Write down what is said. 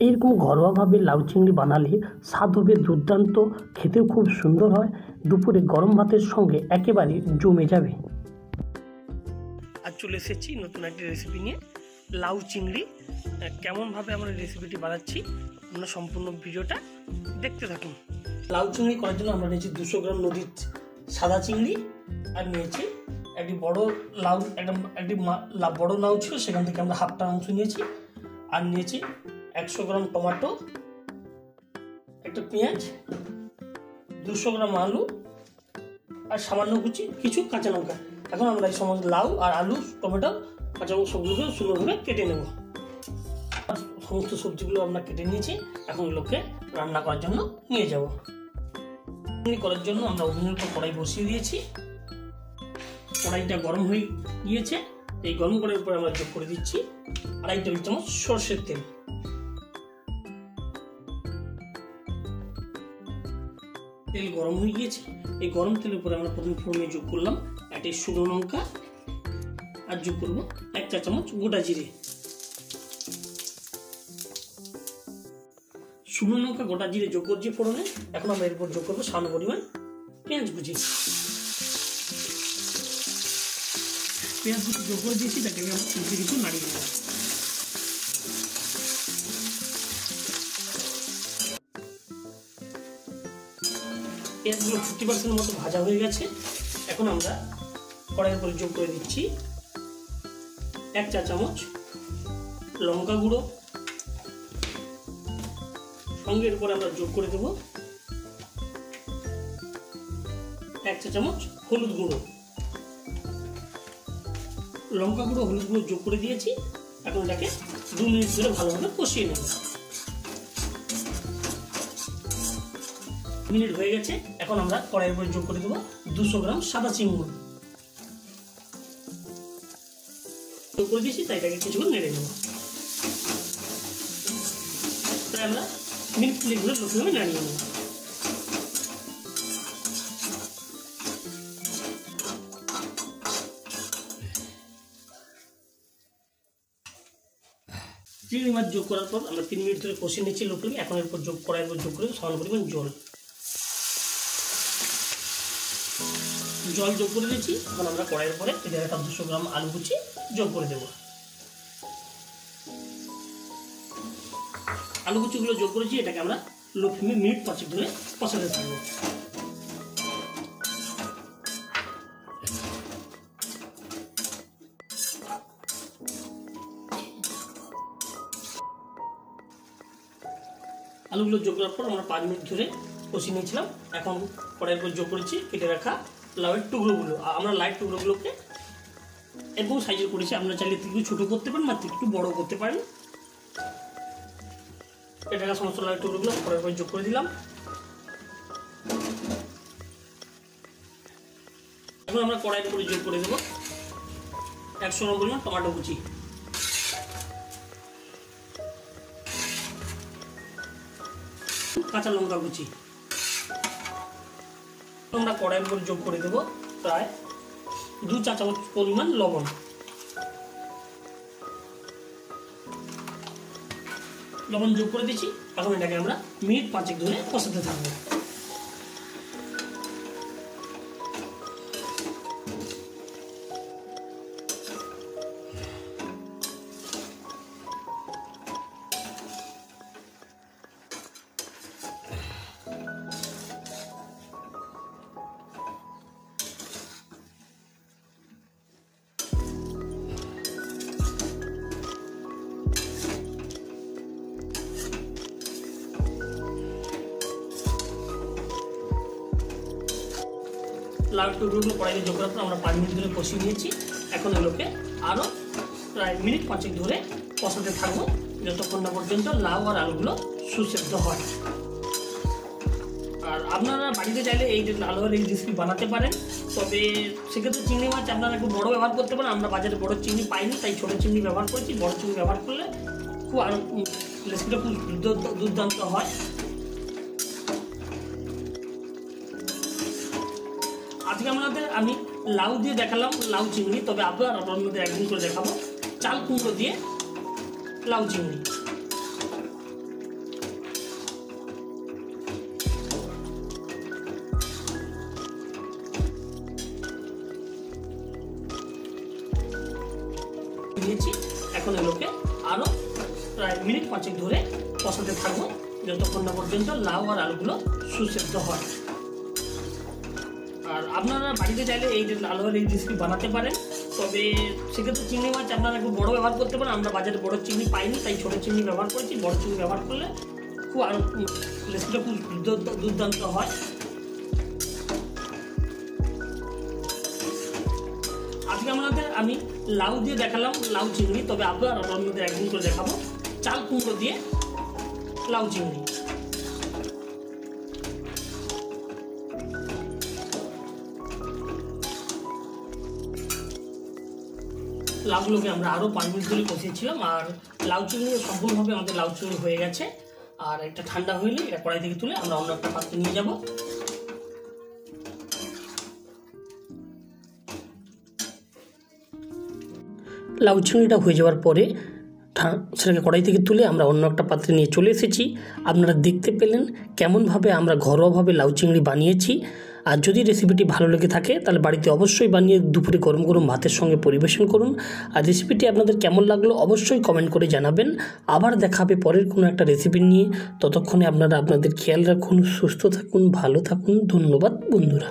এইরকম ঘরোয়াভাবে লাউ চিংড়ি বানালে স্বাদ হবে দুর্দান্ত, খেতেও খুব সুন্দর হয়। দুপুরে গরম ভাতের সঙ্গে একেবারে জমে যাবে। আজ চলে এসেছি নতুন একটি রেসিপি নিয়ে, লাউ চিংড়ি। কেমনভাবে আমরা রেসিপিটি বানাচ্ছি আপনারা সম্পূর্ণ ভিডিওটা দেখতে থাকুন। লাউ চিংড়ি করার জন্য আমরা নিয়েছি 200 গ্রাম নদীর সাদা চিংড়ি, আর নিয়েছি একটি বড় লাউ, একটি বড় লাউ ছিল, সেখান থেকে আমরা হাফটা অংশ নিয়েছি। আর নিয়েছি 100 গ্রাম টমেটো, একটা পেঁয়াজ, 200 গ্রাম আলু, আর সামান্য কিছু কাঁচা লঙ্কা। এখন আমরা এই সমস্ত লাউ আর আলু, টমেটো, কাঁচা লঙ্কা সবগুলোকে সুন্দরভাবে কেটে নেব। সমস্ত সবজিগুলো আমরা কেটে নিয়েছি, এখন এগুলোকে রান্না করার জন্য নিয়ে যাব। করার জন্য আমরা ওভেনের উপর কড়াই বসিয়ে দিয়েছি। কড়াইটা গরম হয়ে গিয়েছে, এই গরম কড়াইয়ের উপর আমরা যোগ করে দিচ্ছি 2.5 টেবিল চামচ সরষের তেল। তেল গরম হয়ে গিয়েছে, এই গরম তেলের উপরে আমরা প্রথমে ফোড়নে যোগ করলাম একটি শুকনো লঙ্কা, আর যোগ করব 1 চা চামচ গোটা জিরে। শুকনো লঙ্কা গোটা জিরে যোগ করছি ফোড়নে। এখন আমরা এরপর যোগ করবো সামান্য পরিমাণ পেঁয়াজ কুচি। পেঁয়াজ কুচি যোগ করে দিয়েছি, তাকে আমরা কিছু নাড়িয়ে দেবো। পেঁয়াজগুলো 50% মতো ভাজা হয়ে গেছে। এখন আমরা কড়াইয়ের উপরে যোগ করে দিচ্ছি 1 চা চামচ লঙ্কা গুঁড়ো, সঙ্গে এর উপরে আমরা যোগ করে দেব 1 চা চামচ হলুদ গুঁড়ো। লঙ্কা গুঁড়ো, হলুদ গুঁড়ো যোগ করে দিয়েছি। এখন এটাকে 2 মিনিট ধরে ভালোভাবে কষিয়ে নেব। মিনিট হয়ে গেছে, এখন আমরা কড়াইয়ের উপরে যোগ করে দেবো 200 গ্রাম সাদা চিংড়ি যোগ করে দিয়েছি, তাই এটাকে কিছুক্ষণ নেড়ে নেব। তাই আমরা মিনিট 3 ধরে লোকভাবে নাড়িয়ে নেব। চিংড়ি মাছ যোগ করার পর আমরা 3 মিনিট ধরে কষিয়ে নিচ্ছি লোকভাবে। এখন এরপর কড়াইয়ের উপর যোগ করে সামান্য পরিমাণ জল যোগ করে দিয়েছি। এখন আমরা কড়াইয়ের পরে কেটে রাখা 200 গ্রাম আলু কুচি যোগ করে দেব। আলু কুচিগুলো যোগ করেছি, এটাকে আমরা লো ফ্লেমে মিনিট 5 ধরে কষাতে থাকবো। আলুগুলো যোগ করার পর আমরা 5 মিনিট ধরে কষিয়ে নিয়েছিলাম। এখন কড়াইয়ের উপর যোগ করেছি কেটে রাখা লাউয়ের টুকরোগুলো। আমরা লাউয়ের টুকরোগুলোকে এরকম সাইজের করেছি, আপনারা চাইলে একটু ছোটো করতে পারেন বা একটু বড় করতে পারেন। কেটে রাখা সমস্ত লাউয়ের টুকরোগুলো কড়াইয়ের উপর যোগ করে দিলাম। এখন আমরা কড়াইয়ের উপরে যোগ করে দেবো 100 গ্রাম পরিমাণ টমেটো কুচি, কাঁচা লঙ্কা কুচি। আমরা কড়াইয়ের উপর যোগ করে দেবো প্রায় 2 চা চামচ পরিমাণ লবণ। লবণ যোগ করে দিচ্ছি। এখন এটাকে আমরা মিনিট 5 ধরে কষাতে থাকবো। লাউ টুকরোগুলো কড়াইতে যোগ করার পর আমরা 5 মিনিট ধরে কষিয়ে নিয়েছি। এখন এগুলোকে আরও প্রায় মিনিট 5 ধরে কষাতে থাকবো, যতক্ষণ না পর্যন্ত লাউ আর আলুগুলো সুসেদ্ধ হয়। আর আপনারা বাড়িতে চাইলে এই লাউয়ের এই রেসিপি বানাতে পারেন, তবে সেক্ষেত্রে চিংড়ি মাছ আপনারা একটু বড়ো ব্যবহার করতে পারেন। আমরা বাজারে বড়ো চিংড়ি পাইনি, তাই ছোটো চিংড়ি ব্যবহার করেছি। বড়ো চিংড়ি ব্যবহার করলে খুব আরও রেসিপিটা খুব দুর্দান্ত হয়। আজকে আমি লাউ দিয়ে দেখালাম লাউ চিংড়ি, তবে আপনাদের একদিন করে দেখাবো চাল কুমড়ো দিয়ে লাউ চিংড়ি। প্রায় মিনিট 5 ধরে কষাতে থাকবো যতক্ষণ না পর্যন্ত লাউ আর আলুগুলো সুসেদ্ধ হয়। আর আপনারা বাড়িতে চাইলে এই যে লাউ আর এই রেসিপি বানাতে পারেন, তবে সেক্ষেত্রে চিংড়ি মাছ আপনারা একটু বড় ব্যবহার করতে পারেন। আমরা বাজারে বড় চিংড়ি পাইনি, তাই ছোটো চিংড়ি ব্যবহার করেছি। বড় চিংড়ি ব্যবহার করলে খুব আরও রেসিপিটা খুব দুর্দান্ত হয়। আজকে আমি লাউ দিয়ে দেখালাম লাউ চিংড়ি, তবে আপনাদের একদিন করে দেখাবো চাল কুমড়ো দিয়ে লাউ চিংড়ি। লাউগুলোকে আমরা আরও 5 মিনিট ধরে কষিয়েছিলাম, আর লাউ চিংড়ি সম্পূর্ণভাবে আমাদের লাউ চিংড়ি হয়ে গেছে। আর একটা ঠান্ডা হইলে এটা কড়াই থেকে তুলে আমরা অন্য একটা পাত্রে নিয়ে যাব। লাউ চিংড়িটা হয়ে যাওয়ার পরে সেটাকে কড়াই থেকে তুলে আমরা অন্য একটা পাত্রে নিয়ে চলে এসেছি। আপনারা দেখতে পেলেন কেমনভাবে আমরা ঘরোয়াভাবে লাউ চিংড়ি বানিয়েছি। আর যদি রেসিপিটি ভালো লেগে থাকে তাহলে বাড়িতে অবশ্যই বানিয়ে দুপুরে গরম গরম ভাতের সঙ্গে পরিবেশন করুন। আর রেসিপিটি আপনাদের কেমন লাগলো অবশ্যই কমেন্ট করে জানাবেন। আবার দেখা হবে পরের কোনো একটা রেসিপি নিয়ে। ততক্ষণে আপনারা আপনাদের খেয়াল রাখুন, সুস্থ থাকুন, ভালো থাকুন। ধন্যবাদ বন্ধুরা।